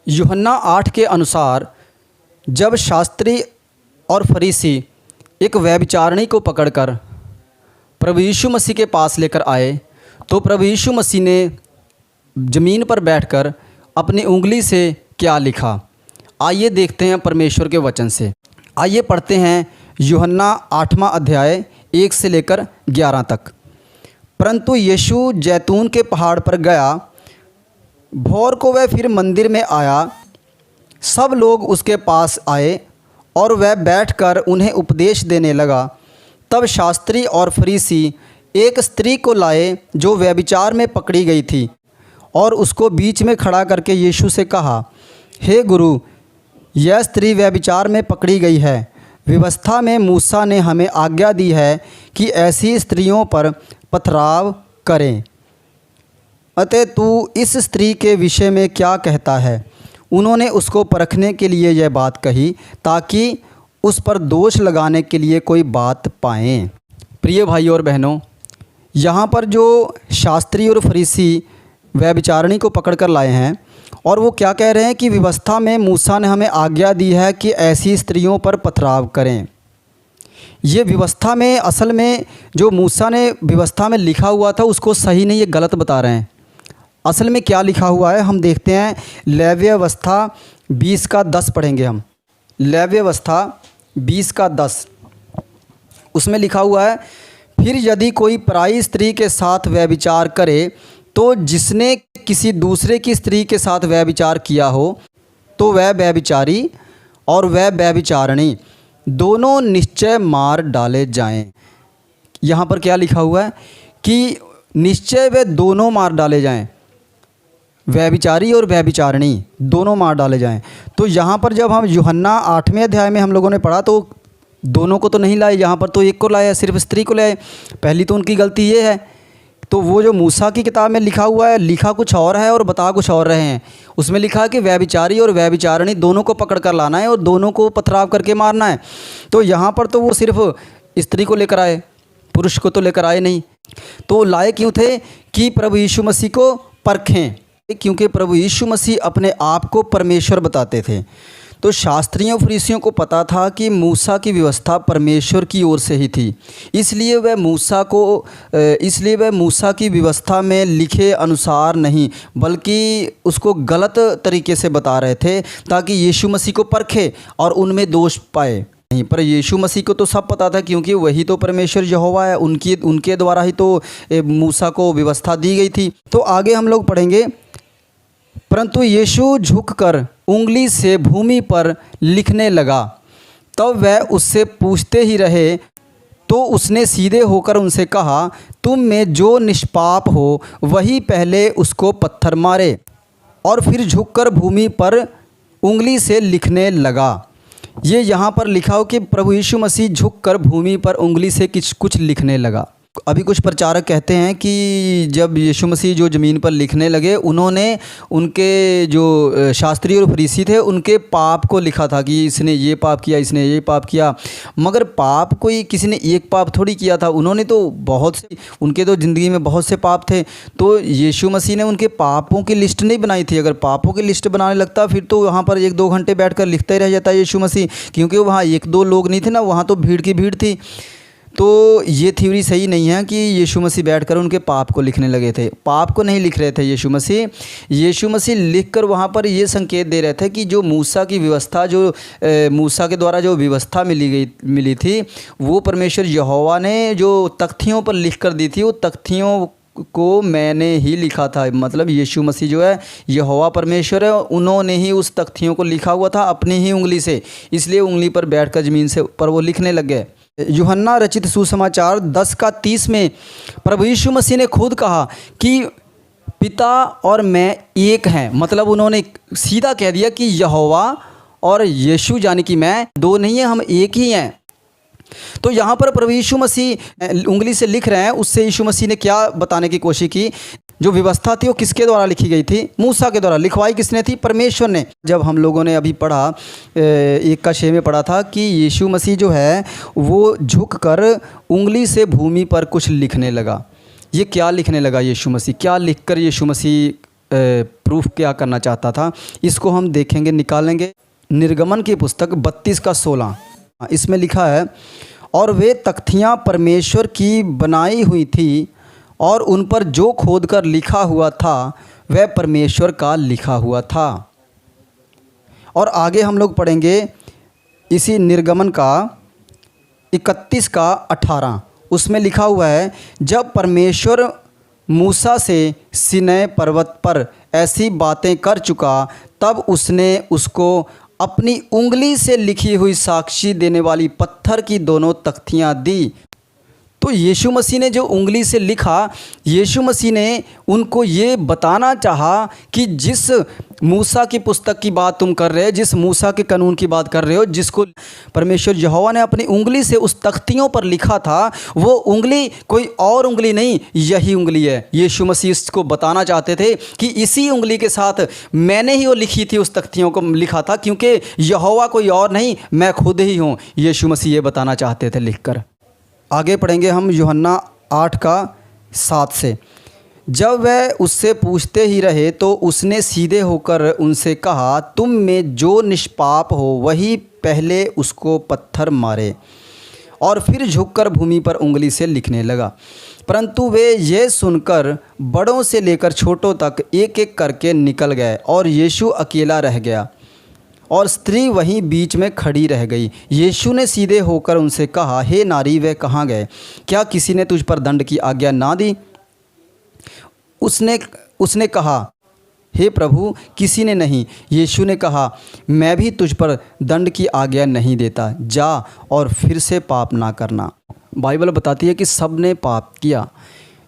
यूहन्ना 8 के अनुसार जब शास्त्री और फरीसी एक व्यभिचारिणी को पकड़कर प्रभु यीशु मसीह के पास लेकर आए तो प्रभु यीशु मसीह ने ज़मीन पर बैठकर अपनी उंगली से क्या लिखा, आइए देखते हैं परमेश्वर के वचन से। आइए पढ़ते हैं यूहन्ना 8वां अध्याय 1 से लेकर 11 तक। परंतु यीशु जैतून के पहाड़ पर गया। भोर को वह फिर मंदिर में आया। सब लोग उसके पास आए और वह बैठकर उन्हें उपदेश देने लगा। तब शास्त्री और फरीसी एक स्त्री को लाए जो व्यभिचार में पकड़ी गई थी और उसको बीच में खड़ा करके यीशु से कहा, हे गुरु, यह स्त्री व्यभिचार में पकड़ी गई है। व्यवस्था में मूसा ने हमें आज्ञा दी है कि ऐसी स्त्रियों पर पथराव करें। अतः तू इस स्त्री के विषय में क्या कहता है? उन्होंने उसको परखने के लिए यह बात कही ताकि उस पर दोष लगाने के लिए कोई बात पाएं। प्रिय भाइयों और बहनों, यहाँ पर जो शास्त्री और फरीसी व्यभिचारिणी को पकड़कर लाए हैं और वो क्या कह रहे हैं कि व्यवस्था में मूसा ने हमें आज्ञा दी है कि ऐसी स्त्रियों पर पथराव करें। ये व्यवस्था में असल में जो मूसा ने व्यवस्था में लिखा हुआ था उसको सही नहीं, ये गलत बता रहे हैं। असल में क्या लिखा हुआ है हम देखते हैं। लेव्य अवस्था 20 का 10 पढ़ेंगे हम। लेव्य अवस्था 20 का 10 उसमें लिखा हुआ है, फिर यदि कोई पराई स्त्री के साथ व्यभिचार करे तो जिसने किसी दूसरे की स्त्री के साथ व्यभिचार किया हो तो वह व्यभिचारी और वह व्यभिचारिणी दोनों निश्चय मार डाले जाएं। यहाँ पर क्या लिखा हुआ है कि निश्चय वे दोनों मार डाले जाएं, व्यभिचारी और व्यभिचारिणी दोनों मार डाले जाएं। तो यहाँ पर जब हम यूहन्ना 8वें अध्याय में हम लोगों ने पढ़ा तो दोनों को तो नहीं लाए, यहाँ पर तो एक को लाया, सिर्फ स्त्री को लाए। पहली तो उनकी गलती ये है। तो वो जो मूसा की किताब में लिखा हुआ है, लिखा कुछ और है और बता कुछ और रहे हैं। उसमें लिखा है कि व्यभिचारी और व्यभिचारिणी दोनों को पकड़ कर लाना है और दोनों को पथराव करके मारना है। तो यहाँ पर तो वो सिर्फ स्त्री को लेकर आए, पुरुष को तो लेकर आए नहीं। तो लाए क्यों थे? कि प्रभु यीशु मसीह को परखें, क्योंकि प्रभु यीशु मसीह अपने आप को परमेश्वर बताते थे। तो शास्त्रियों फरीसियों को पता था कि मूसा की व्यवस्था परमेश्वर की ओर से ही थी, इसलिए वह मूसा की व्यवस्था में लिखे अनुसार नहीं बल्कि उसको गलत तरीके से बता रहे थे ताकि यीशु मसीह को परखे और उनमें दोष पाए। नहीं, पर यीशु मसीह को तो सब पता था क्योंकि वही तो परमेश्वर यहोवा है, उनके द्वारा ही तो मूसा को व्यवस्था दी गई थी। तो आगे हम लोग पढ़ेंगे, परंतु यीशु झुककर उंगली से भूमि पर लिखने लगा। तब वह उससे पूछते ही रहे तो उसने सीधे होकर उनसे कहा, तुम में जो निष्पाप हो वही पहले उसको पत्थर मारे। और फिर झुककर भूमि पर उंगली से लिखने लगा। ये यहाँ पर लिखा हो कि प्रभु यीशु मसीह झुककर भूमि पर उंगली से कुछ लिखने लगा। अभी कुछ प्रचारक कहते हैं कि जब यीशु मसीह जो ज़मीन पर लिखने लगे उन्होंने उनके जो शास्त्री और फरीसी थे उनके पाप को लिखा था कि इसने ये पाप किया, इसने ये पाप किया। मगर पाप कोई किसी ने एक पाप थोड़ी किया था, उन्होंने तो बहुत से, उनके तो ज़िंदगी में बहुत से पाप थे। तो यीशु मसीह ने उनके पापों की लिस्ट नहीं बनाई थी। अगर पापों की लिस्ट बनाने लगता फिर तो वहाँ पर 1-2 घंटे बैठ कर लिखता ही रह जाता यीशु मसीह, क्योंकि वहाँ 1-2 लोग नहीं थे ना, वहाँ तो भीड़ की भीड़ थी। तो ये थ्योरी सही नहीं है कि यीशु मसीह बैठकर उनके पाप को लिखने लगे थे। पाप को नहीं लिख रहे थे यीशु मसीह लिखकर वहाँ पर ये संकेत दे रहे थे कि जो मूसा की व्यवस्था, जो मूसा के द्वारा जो व्यवस्था मिली थी वो परमेश्वर यहोवा ने जो तख्तियों पर लिख कर दी थी, वो तख्तियों को मैंने ही लिखा था। मतलब यीशु मसीह जो है यहोवा परमेश्वर है, उन्होंने ही उस तख्तियों को लिखा हुआ था अपनी ही उंगली से, इसलिए उंगली पर बैठकर ज़मीन से पर वो लिखने लग गए। यूहन्ना रचित सुसमाचार 10 का 30 में प्रभु यीशु मसीह ने खुद कहा कि पिता और मैं एक हैं। मतलब उन्होंने सीधा कह दिया कि यहोवा और यीशु यानी कि मैं दो नहीं है, हम एक ही हैं। तो यहाँ पर प्रभु यीशु मसीह उंगली से लिख रहे हैं, उससे यीशु मसीह ने क्या बताने की कोशिश की? जो व्यवस्था थी वो किसके द्वारा लिखी गई थी? मूसा के द्वारा। लिखवाई किसने थी? परमेश्वर ने। जब हम लोगों ने अभी पढ़ा 1:6 में पढ़ा था कि यीशु मसीह जो है वो झुककर उंगली से भूमि पर कुछ लिखने लगा। ये क्या लिखने लगा यीशु मसीह? क्या लिखकर यीशु मसीह प्रूफ क्या करना चाहता था, इसको हम देखेंगे, निकालेंगे। निर्गमन की पुस्तक 32 का 16, इसमें लिखा है, और वे तख्तियाँ परमेश्वर की बनाई हुई थी और उन पर जो खोदकर लिखा हुआ था वह परमेश्वर का लिखा हुआ था। और आगे हम लोग पढ़ेंगे इसी निर्गमन का 31 का 18, उसमें लिखा हुआ है, जब परमेश्वर मूसा से सीनै पर्वत पर ऐसी बातें कर चुका तब उसने उसको अपनी उंगली से लिखी हुई साक्षी देने वाली पत्थर की दोनों तख्तियाँ दी। तो यीशु मसीह ने जो उंगली से लिखा, यीशु मसीह ने उनको ये बताना चाहा कि जिस मूसा की पुस्तक की बात तुम कर रहे हो, जिस मूसा के कानून की बात कर रहे हो, जिसको परमेश्वर यहोवा ने अपनी उंगली से उस तख्तियों पर लिखा था, वो उंगली कोई और उंगली नहीं, यही उंगली है। यीशु मसीह इसको बताना चाहते थे कि इसी उंगली के साथ मैंने ही वो लिखी थी, उस तख्तियों को लिखा था, क्योंकि यहोवा कोई और नहीं, मैं खुद ही हूँ। यीशु मसीह ये बताना चाहते थे लिखकर। आगे पढ़ेंगे हम यूहन्ना 8 का 7 से। जब वह उससे पूछते ही रहे तो उसने सीधे होकर उनसे कहा, तुम में जो निष्पाप हो वही पहले उसको पत्थर मारे। और फिर झुककर भूमि पर उंगली से लिखने लगा। परंतु वे ये सुनकर बड़ों से लेकर छोटों तक एक एक करके निकल गए और यीशु अकेला रह गया और स्त्री वहीं बीच में खड़ी रह गई। यीशु ने सीधे होकर उनसे कहा, हे नारी, वे कहाँ गए? क्या किसी ने तुझ पर दंड की आज्ञा ना दी? उसने कहा, हे प्रभु, किसी ने नहीं। यीशु ने कहा, मैं भी तुझ पर दंड की आज्ञा नहीं देता, जा और फिर से पाप ना करना। बाइबल बताती है कि सब ने पाप किया।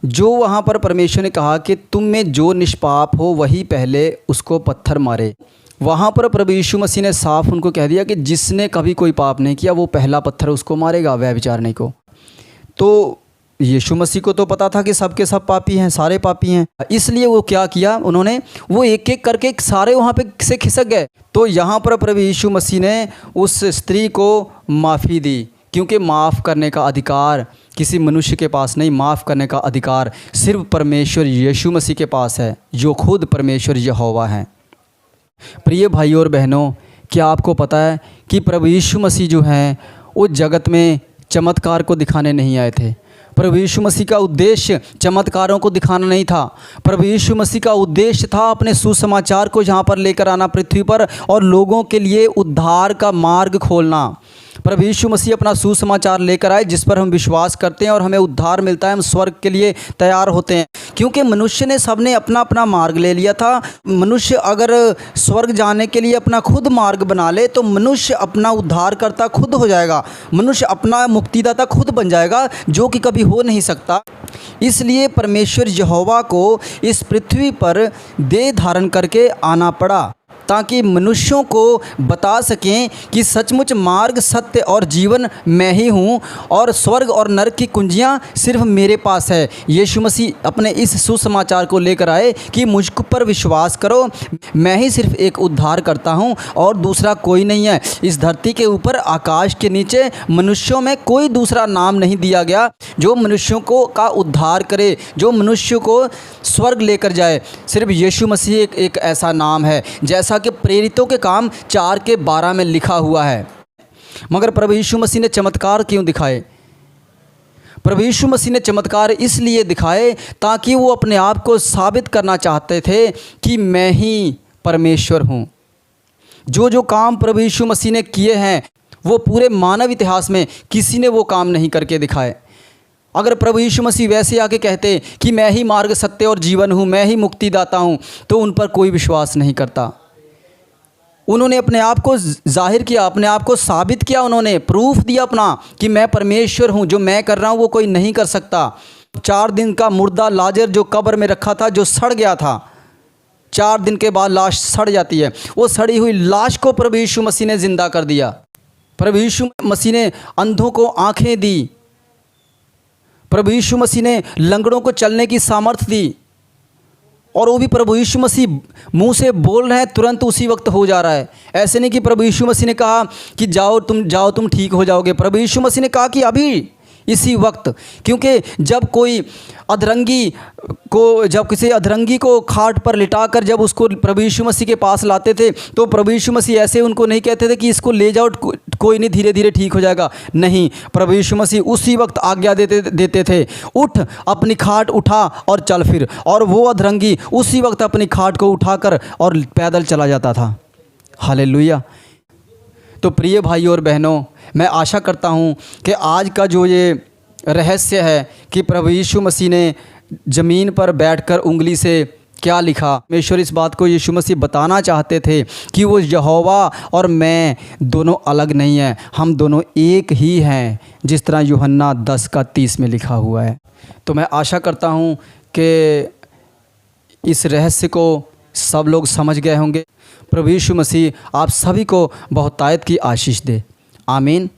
जो वहाँ पर परमेश्वर ने कहा कि तुम में जो निष्पाप हो वही पहले उसको पत्थर मारे, वहाँ पर प्रभु यीशु मसीह ने साफ उनको कह दिया कि जिसने कभी कोई पाप नहीं किया वो पहला पत्थर उसको मारेगा, व्यभिचारिणी को। तो यीशु मसीह को तो पता था कि सब के सब पापी हैं, सारे पापी हैं, इसलिए वो क्या किया, उन्होंने वो एक एक करके सारे वहाँ पे से खिसक गए। तो यहाँ पर प्रभु यीशु मसीह ने उस स्त्री को माफ़ी दी, क्योंकि माफ़ करने का अधिकार किसी मनुष्य के पास नहीं, माफ़ करने का अधिकार सिर्फ परमेश्वर यीशु मसीह के पास है, जो खुद परमेश्वर यहोवा है। प्रिय भाइयों और बहनों, क्या आपको पता है कि प्रभु यीशु मसीह जो हैं वो जगत में चमत्कार को दिखाने नहीं आए थे। प्रभु यीशु मसीह का उद्देश्य चमत्कारों को दिखाना नहीं था। प्रभु यीशु मसीह का उद्देश्य था अपने सुसमाचार को यहाँ पर लेकर आना पृथ्वी पर और लोगों के लिए उद्धार का मार्ग खोलना। प्रभु यीशु मसीह अपना सुसमाचार लेकर आए जिस पर हम विश्वास करते हैं और हमें उद्धार मिलता है, हम स्वर्ग के लिए तैयार होते हैं। क्योंकि मनुष्य ने सबने अपना अपना मार्ग ले लिया था। मनुष्य अगर स्वर्ग जाने के लिए अपना खुद मार्ग बना ले तो मनुष्य अपना उद्धार करता खुद हो जाएगा, मनुष्य अपना मुक्तिदाता खुद बन जाएगा, जो कि कभी हो नहीं सकता। इसलिए परमेश्वर यहोवा को इस पृथ्वी पर देह धारण करके आना पड़ा, ताकि मनुष्यों को बता सकें कि सचमुच मार्ग, सत्य और जीवन मैं ही हूँ और स्वर्ग और नरक की कुंजियाँ सिर्फ मेरे पास है। यीशु मसीह अपने इस सुसमाचार को लेकर आए कि मुझ पर विश्वास करो, मैं ही सिर्फ एक उद्धार करता हूँ और दूसरा कोई नहीं है। इस धरती के ऊपर, आकाश के नीचे मनुष्यों में कोई दूसरा नाम नहीं दिया गया जो मनुष्यों को का उद्धार करे, जो मनुष्य को स्वर्ग लेकर जाए। सिर्फ यीशु मसीह एक ऐसा नाम है, जैसा कि प्रेरितों के काम 4:12 में लिखा हुआ है। मगर प्रभु यीशु मसीह ने चमत्कार क्यों दिखाए? प्रभु यीशु मसीह ने चमत्कार इसलिए दिखाए ताकि वो अपने आप को साबित करना चाहते थे कि मैं ही परमेश्वर हूँ। जो जो काम प्रभु यीशु मसीह ने किए हैं वो पूरे मानव इतिहास में किसी ने वो काम नहीं करके दिखाए। अगर प्रभु यीशु मसीह वैसे आके कहते कि मैं ही मार्ग, सत्य और जीवन हूँ, मैं ही मुक्तिदाता हूँ, तो उन पर कोई विश्वास नहीं करता। उन्होंने अपने आप को जाहिर किया, अपने आप को साबित किया, उन्होंने प्रूफ दिया अपना कि मैं परमेश्वर हूँ, जो मैं कर रहा हूँ वो कोई नहीं कर सकता। 4 दिन का मुर्दा लाजर जो कब्र में रखा था, जो सड़ गया था, 4 दिन के बाद लाश सड़ जाती है, वो सड़ी हुई लाश को प्रभु यीशु मसीह ने जिंदा कर दिया। प्रभु यीशु मसीह ने अंधों को आंखें दी, प्रभु यीशु मसीह ने लंगड़ों को चलने की सामर्थ्य दी, और वो भी प्रभु यीशु मसीह मुंह से बोल रहे हैं, तुरंत उसी वक्त हो जा रहा है। ऐसे नहीं कि प्रभु यीशु मसीह ने कहा कि जाओ तुम ठीक हो जाओगे। प्रभु यीशु मसीह ने कहा कि अभी इसी वक्त, क्योंकि जब किसी अधरंगी को खाट पर लिटाकर जब उसको प्रभु यीशु मसीह के पास लाते थे, तो प्रभु यीशु मसीह ऐसे उनको नहीं कहते थे कि इसको ले जाओ, कोई नहीं, धीरे धीरे ठीक हो जाएगा। नहीं, प्रभु यीशु मसीह उसी वक्त आज्ञा देते थे, उठ, अपनी खाट उठा और चल फिर। और वो अधरंगी उसी वक्त अपनी खाट को उठाकर और पैदल चला जाता था। हालेलुया। तो प्रिय भाइयों और बहनों, मैं आशा करता हूँ कि आज का जो ये रहस्य है कि प्रभु यीशु मसीह ने ज़मीन पर बैठकर उंगली से क्या लिखा, परमेश्वर इस बात को यीशु मसीह बताना चाहते थे कि वो यहोवा और मैं दोनों अलग नहीं हैं, हम दोनों एक ही हैं, जिस तरह यूहन्ना 10:30 में लिखा हुआ है। तो मैं आशा करता हूँ कि इस रहस्य को सब लोग समझ गए होंगे। प्रभु यीशु मसीह आप सभी को बहुतायत की आशीष दे। आमीन।